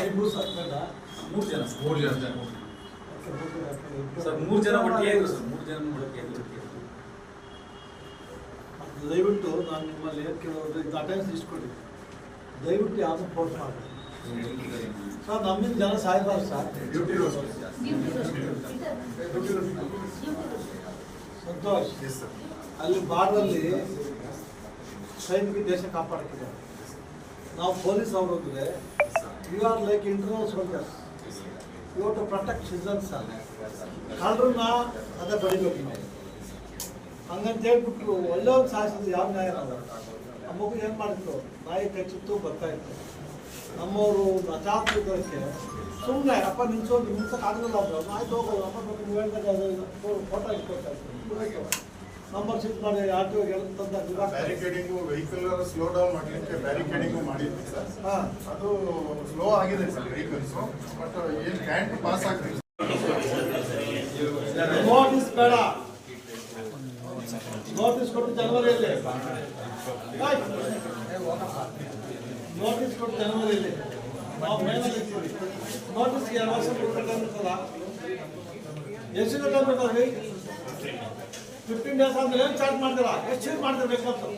3 ಜನ ಸರ್ 3 ಜನ ಒಟ್ಟಿಗೆ ಇದ್ರು ಸರ್ 3 ಜನ ಒಟ್ಟಿಗೆ ದಯವಿಟ್ಟು ನಾನು ನಿಮ್ಮಲ್ಲಿ ಏನು ಕೇಳೋದು ಇದು ಅಟೆಂಡೆನ್ಸ್ ಲಿಸ್ಟ್ ಕೊಡಿ ದಯವಿಟ್ಟು ಯಾವುದು ಫೋರ್ಸ್ ಮಾಡಿ ಸರ್ ನಮ್ಮಿಂದ ಜನ ಸಾಯ್ಬಾರ್ದು ಸರ್ ಸಂತೋಷ್ ಅಲ್ಲಿ ಬಾರ್ಡರಲ್ಲಿ ಸೈನಿಕ ದೇಶ ಕಾಪಾಡ್ತಿದ್ದಾರೆ ನಾವು ಪೊಲೀಸ್ ಅವರು ಅಂದರೆ you are like internal soldiers you to protect citizens ಕಳ್ಳರನ್ನ ಅದೇ ಬಡಿಬೇಕು ನಾವು ಹಂಗಂತ ಹೇಳ್ಬಿಟ್ಟು ಒಳ್ಳೆಯವ್ರು ಸಾಯಿಸಿದ್ರು ಯಾವ ನ್ಯಾಯ ನಾವು ಆ ಮಗು ಏನು ಮಾಡಿತ್ತು ನಾಯಿ ಕಚ್ಚಿತ್ತು ಬರ್ತಾಯಿತ್ತು ನಮ್ಮವರು ಅಚಾತುರ್ಯಕ್ಕೆ ಸುಮ್ಮನೆ ಅಪ್ಪ ನಿಲ್ಸೋಕೆ ಆಗಲಿಲ್ಲ ಅಂದ್ರೆ ಆಯ್ತು ಹೋಗೋದು ಅಪ್ಪ ನೀವು ಹೇಳಿದಾಗ ಫೋಟೋ ಇಟ್ಕೊಳ್ತಾ ನಂಬರ್ ಶಿಫ್ಟ್ ಮಾಡಿ ಆಟೋ ಬ್ಯಾರಿಕೇಡಿಂಗು ವೆಹಿಕಲ್ ಸ್ಲೋ ಡೌನ್ ಮಾಡಲಿಕ್ಕೆ ಬ್ಯಾರಿಕೇಡಿಂಗು ಮಾಡಿದ್ವಿ ಸರ್. ಅದು ಸ್ಲೋ ಆಗಿದೆ ಸರ್ ವೆಹಿಕಲ್ಸ್ ಬಟ್ ಏನು ಕ್ಯಾಂಟ್ ಪಾಸ್ ಆಗ್ತಿದೆ. ನೋಟಿಸ್ ಬೇಡ ನೋಟಿಸ್ ಕೊಟ್ಟು ಜನವರಿಯಲ್ಲಿ ನೋಟಿಸ್ ಕೊಟ್ಟು ಜನವರಿಯಲ್ಲಿ ನಾವು ಮೇನಲ್ಲಿ ನೋಟಿಸ್ಗೆ 2 ವರ್ಷ ಕೊಡ್ಬೇಕಂತಲ್ಲ ಎಷ್ಟು ಟೈಮ್ ಬೇಕಾದ್ರಿ 15 ಡೇಸ್ ಆದ್ಮೇಲೆ ಏನು ಚಾರ್ಜ್ ಮಾಡ್ತೀರಾ ಎಷ್ಟು ಯೂಸ್ ಮಾಡ್ತೀರಾ ಬೇಕಾದ್ರು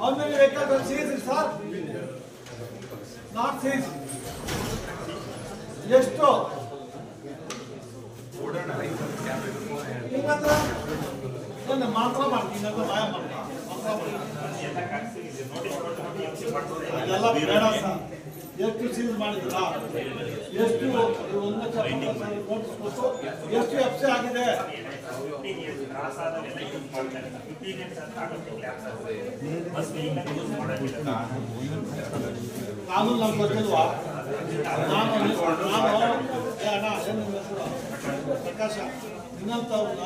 ಆಮೇಲೆ ಬೇಕಾದ್ರೆ ಸೀಸ್ ಸರ್ ನಾಟ್ ಸೀಸ್ ಎಷ್ಟು ಹಿಂಗಂದ್ರೆ ನಾನು ಮಾತ್ರ ಮಾಡ್ತೀನಿ ಹಿಂಗಂದ್ರೆ ಭಯ ಮಾಡ್ತೀನಿ ಅದೆಲ್ಲ ಬೇಡ ಸರ್ ಎಷ್ಟು ಸೀಸ್ ಮಾಡಿದ್ರಾ ಎಷ್ಟು 1,70,000 ನೋಟಿಸ್ ಕೊಟ್ಟು ಎಷ್ಟು FC ಆಗಿದೆ ಕಾನೂನು ನಮ್ಗೆ ಗೊತ್ತಿಲ್ವಾ ನಾನು ಪ್ರಕಾಶ ಇನ್ನಂತವ್ರನ್ನ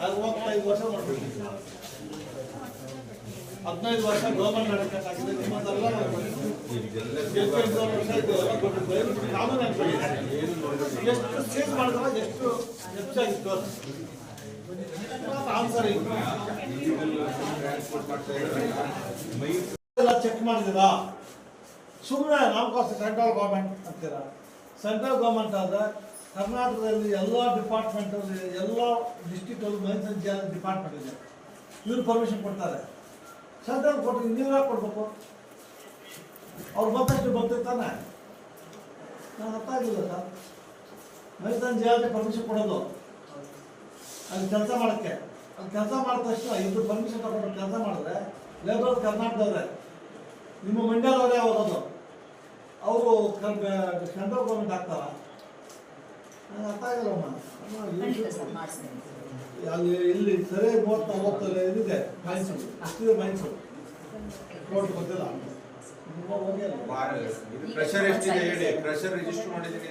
65 ವರ್ಷ ಮಾಡ್ಬಿಟ್ಟು 15 ವರ್ಷ ಗೌರ್ಮೆಂಟ್ ನಡೆಸಬೇಕಾಗಿದೆ ನಿಮ್ಮದೆಲ್ಲ ಕಾನೂನು ಎಷ್ಟು ಚೇಂಜ್ ಮಾಡಿದ್ರೆ ಎಷ್ಟು ಹೆಚ್ಚಾಗಿತ್ತು ಆನ್ಸರ್ ಎಲ್ಲ ಚೆಕ್ ಮಾಡಿದ್ದೀರಾ ಸುಮ್ಮನೆ ನಮ್ಗೋಸ್ಕರ ಸೆಂಟ್ರಲ್ ಗೌರ್ಮೆಂಟ್ ಅಂತೀರಾ ಸೆಂಟ್ರಲ್ ಗೌರ್ಮೆಂಟ್ ಆದರೆ ಕರ್ನಾಟಕದಲ್ಲಿ ಎಲ್ಲ ಡಿಪಾರ್ಟ್ಮೆಂಟಲ್ಲಿ ಎಲ್ಲ ಡಿಸ್ಟ್ರಿಕ್ಟಲ್ಲಿ ಮೈನ್ಸ್ ಅಂಡ್ ಜಿಯಾಲಜಿ ಡಿಪಾರ್ಟ್ಮೆಂಟ್ ಇದೆ ಇವ್ರು ಪರ್ಮಿಷನ್ ಕೊಡ್ತಾರೆ ಸೆಂಟ್ರಲ್ ಕೊಟ್ಟು ನೀವು ಯಾಕೆ ಕೊಡ್ಬೇಕು ಅವ್ರು ಮತ್ತಷ್ಟು ಬರ್ತಿರ್ತಾನೆ ನಾನು ಅರ್ಥ ಆಗಿಲ್ಲ sir mains and geology permission ಕೊಡೋದು ಅಲ್ಲಿ ಕೆಲಸ ಮಾಡೋಕ್ಕೆ ಅಲ್ಲಿ ಕೆಲಸ ಮಾಡಿದ ತಕ್ಷಣ ಇಬ್ಬರು ಪರ್ಮಿಷನ್ ತಗೊಂಡು ಕೆಲಸ ಮಾಡಿದ್ರೆ ಲೇಬರ್ ಕರ್ನಾಟಕದವ್ರೆ ನಿಮ್ಮ ಮಂಡ್ಯದವರೇ ಹೋಗೋದು ಅವರು ಸೆಂಟ್ರಲ್ ಗೌರ್ಮೆಂಟ್ ಆಗ್ತಾರ ನನಗೆ ಅರ್ಥ ಆಗಿಲ್ಲಮ್ಮ ಅಲ್ಲಿ ಇಲ್ಲಿ ಸರಿ 30 ಇದಿದೆ ಮೈಸೂರು ಅಷ್ಟಿದೆ ಮೈಸೂರು ಕೋರ್ಟ್ ಗೊತ್ತಿಲ್ಲ ಪ್ರೆಷರ್ ಎಷ್ಟಿದೆ ಹೇಳಿ ಪ್ರೆಷರ್ ರಿಜಿಸ್ಟರ್ ಮಾಡಿದ್ದೀನಿ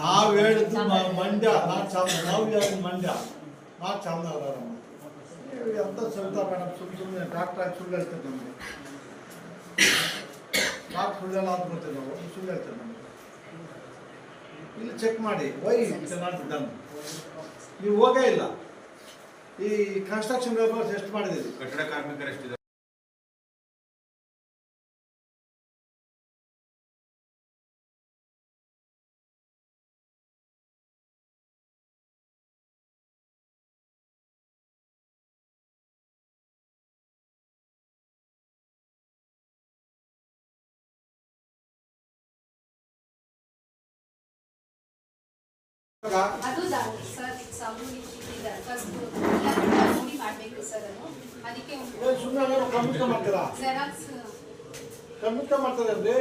ನಾವು ಹೇಳಿದ್ದು ಮಂಡ್ಯ ನಾವು ಮಂಡ್ಯ ನಾ ಚಾಮನಗರ ಎಂತ ಸವಿತಾ ಮೇಡಮ್ ಸುಮ್ಮನೆ ಡಾಕ್ಟರ್ ಆಗಿ ಸುಳ್ಳು ಹೇಳ್ತಾರೆ ನಮಗೆ ಡಾಕ್ಟರ್ ಸುಳ್ಳೆಲ್ಲ ಅಂತ ಗೊತ್ತಿಲ್ಲ ಒಂದು ಸುಳ್ಳು ಹೇಳ್ತಾರೆ ನಮಗೆ ಇಲ್ಲಿ ಚೆಕ್ ಮಾಡಿ ವೈ ಚೆನ್ನಾಗಿ ಡನ್ ನೀವು ಹೋಗೇ ಇಲ್ಲ ಈ ಕನ್ಸ್ಟ್ರಕ್ಷನ್ ಲೇಬರ್ಸ್ ಎಷ್ಟು ಮಾಡಿದ್ದೀರಿ ಕಟ್ಟಡ ಕಾರ್ಮಿಕರು ಎಷ್ಟಿದೆ ಅದು ಸರ್ ಸಾಬೂನಿ ದರ್ಖಾಸ್ತು ನೋಡಿ ಮಾಡಬೇಕು ಸರ್ ಅದಕ್ಕೆ ಕಮ್ಮಿಟ್ ಮಾಡ್ತಾರೆ ಅಂದ್ರೆ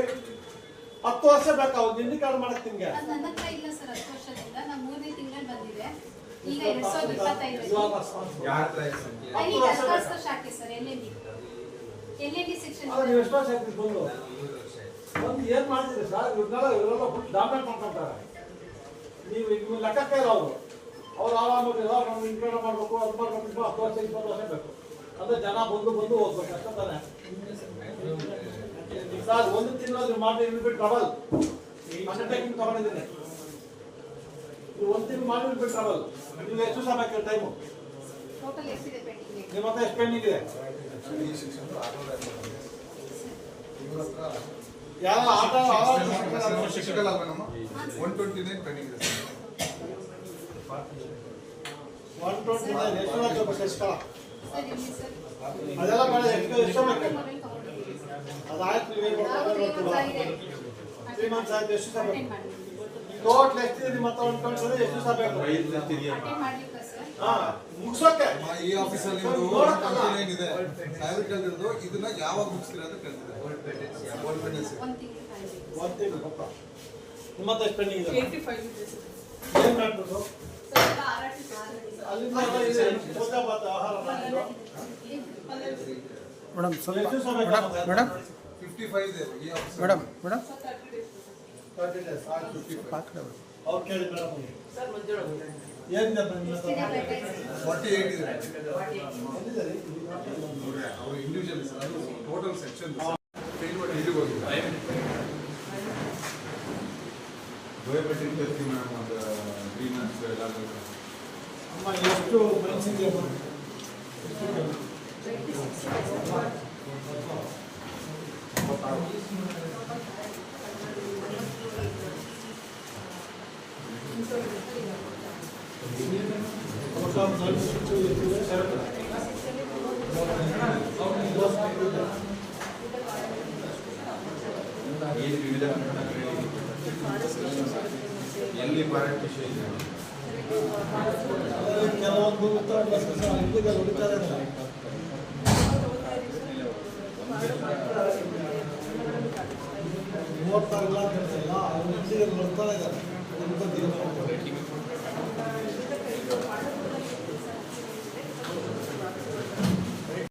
10 ವರ್ಷ ಬೇಕಾ ಒಂದು ಇಂಡಿ ಕಾರ್ಡ್ ಮಾಡಕ್ ನಿಮ್ಗೆ ನನ್ನ ಹತ್ರ ಇಲ್ಲ ಸರ್ 10 ವರ್ಷದಿಂದ ನಾನು 3ನೇ ತಿಂಗಳು ಬಂದಿದೆ ಈಗ 2025 ದರ್ಖಾಸ್ತು ಶಾಖೆ ಸರ್ ಎಲ್ಎಂಡಿ ಸೆಕ್ಷನ್ ನೀವು ಎಷ್ಟು ವರ್ಷ ಆಗ್ತಿತ್ತು ಒಂದು ಏನು ಮಾಡ್ತೀರಿ ಸರ್ ಇವರೆಲ್ಲ ಫುಲ್ ಡಾಮಿನೇಟ್ ಮಾಡ್ಕೊಂತಾರೆ ನೀವು ನಿಮ್ಮ ಲೆಕ್ಕಕ್ಕೆ ಇಲ್ಲ ಅವ್ರು ಆರಾಮಾಗಿಲ್ಲ ನಾವು ಇನ್ಕಮ್ ಮಾಡಬೇಕು ಅದು ಮಾಡಬೇಕು 10 ವರ್ಷ 20 ವರ್ಷ ಬೇಕು ಅಂದರೆ ಜನ ಬಂದು ಹೋಗ್ಬೇಕು ಅಷ್ಟೇ ತಾನೆ ಸರ್ ಒಂದು ತಿಂಗಳು ನೀವು ಮಾಡಿ ಬಿಟ್ಟು ಟ್ರಾವೆಲ್ ಅಂಡರ್ಟೇಕಿಂಗ್ ತಗೊಂಡಿದ್ದೀನಿ ನೀವು ಒಂದು ತಿಂಗಳು ಮಾಡಿ ಬಿಟ್ಟು ಟ್ರಾವೆಲ್ ನೀವು ಎಷ್ಟು ಸಮಯ ಬೇಕು ಟೈಮು ಟೋಟಲ್ ಎಷ್ಟಿದೆ ಪೆಂಡಿಂಗ್ ನಿಮ್ಮ ಹತ್ರ ಎಷ್ಟು ಪೆಂಡಿಂಗ್ ಇದೆ ಯಾವ ಆಟ ಶಶಿಕಲಾ ಮೇಡಮ್ 129 ಪೆಂಡಿಂಗ್ ಇದೆ ಸರ್. 129 ಎಷ್ಟು ಲಕ್ಷ ಶಶಿಕಲಾ ಸರ್ ಇಲ್ಲಿ ಸರ್ ಅದೆಲ್ಲ ಬೇಡ ಎಷ್ಟು ಬೇಕು ಮೊಬೈಲ್ ತಗೊಂಡಿದ್ದೀವಿ ಅದಾಯ್ತು ನೀವೇ ನಾವು 3 months ಆಗಿದೆ 3 ಮಂತ್ಸ್ ಆಯ್ತು ಎಷ್ಟು ಸಹ ಅಟೆಂಡ್ ಬೇಕು ಮಾಡಿ ಟೋಟಲ್ ಎಷ್ಟಿದೆ ನಿಮ್ಮ ಹತ್ರ ಒಂದು ಕಳ್ಸೋದು ಎಷ್ಟು ಸಹ ಬೇಕು ಅಟೆಂಡ್ ಮಾಡ್ಲಿಕ್ಕೆ ಸರ್ ಹಾ ಮುಗಿಸೋಕೆ ಈ ಆಫೀಸಲ್ಲಿ ಒಂದು ನೋಡಕ್ಕಲ್ಲ. ಏನಿದೆ ಸಾಹೇಬ್ರು ಕೇಳ್ತಿರೋದು ಇದನ್ನ ಯಾವಾಗ ಮುಗಿಸ್ತೀರಾ ಅಂತ ಕೇಳ್ತಿದ್ದಾರೆ. ಒಂದು ತಿಂಗಳು ಕಾಯ್ಬೇಕು ಒಂದು ತಿಂಗಳು ಪಕ್ಕ ನಿಮ್ಮ ಹತ್ರ ಎಷ್ಟು ಪೆಂಡಿಂಗ್ ಇದೆ 85 ಇದೆ ಸರ್. ಏನು ಮಾಡ್ಬೇಕು ಸರ್ ಎಲ್ಲ ಆರ್ಟಿ ಸರ್ ಅಲ್ಲಿಂದ ಎಲ್ಲ ಇದೆ ಪೂಜಾ ಪಾಠ ಆಹಾರ ಮಾಡಿದ್ದು ಮೇಡಮ್ ಎಷ್ಟು ಸಹ ಬೇಕು ಮೇಡಮ್ ಮೇಡಮ್ 55 ಇದೆ ಈ ಆಫೀಸ್. ಮೇಡಮ್ ಮೇಡಮ್ 30 days ಆಯ್ತು ಆ ಕಡೆ ಬನ್ನಿ. ಅವ್ರು ಕೇಳಿ ಮೇಡಮ್ ಸರ್ ಮಂಜುಳಾ ಏನಿದೆ ನಿಮ್ಮ ಹತ್ರ ಎಷ್ಟಿದೆ ಬೇಕಾಯ್ತು 48 ಇದೆ. ಎಲ್ಲಿದೆ ರೀ? ಅವರು ಇಂಡಿವಿಜುವಲ್ ಸರ್, ಅದು ಟೋಟಲ್ ಸೆಕ್ಷನ್ ಫೇಲ್ ಮಾಡಿ ಇಲ್ಲಿಗೆ ಹೋಗಿದೆ. ಬಯೋಮೆಟ್ರಿಕ್ ಟೆಸ್ಟಿಂಗ್ ಮೇಡಮ್ ಒಂದು 3 ಮಂತ್ಸ್ ಎಲ್ಲ ಅಮ್ಮ ಎಷ್ಟು ಮೆಣಸಿನ್ಕಾಯಿ ಏನು ವಿವಿಧ ಎಲ್ಲಿ ಪಾರೆಂಟ್ ವಿಷಯ ಇದೆ ಕೆಲವೊಂದು ಉತ್ತರ ಹೊಡಿತಾರೆ ಮೂವತ್ತಾರು ಇಲ್ಲ ಅಂತ ಹೇಳ್ತಿಲ್ಲ ಅವ್ರು ಬರ್ತಾರೆ ಇದ್ದಾರೆ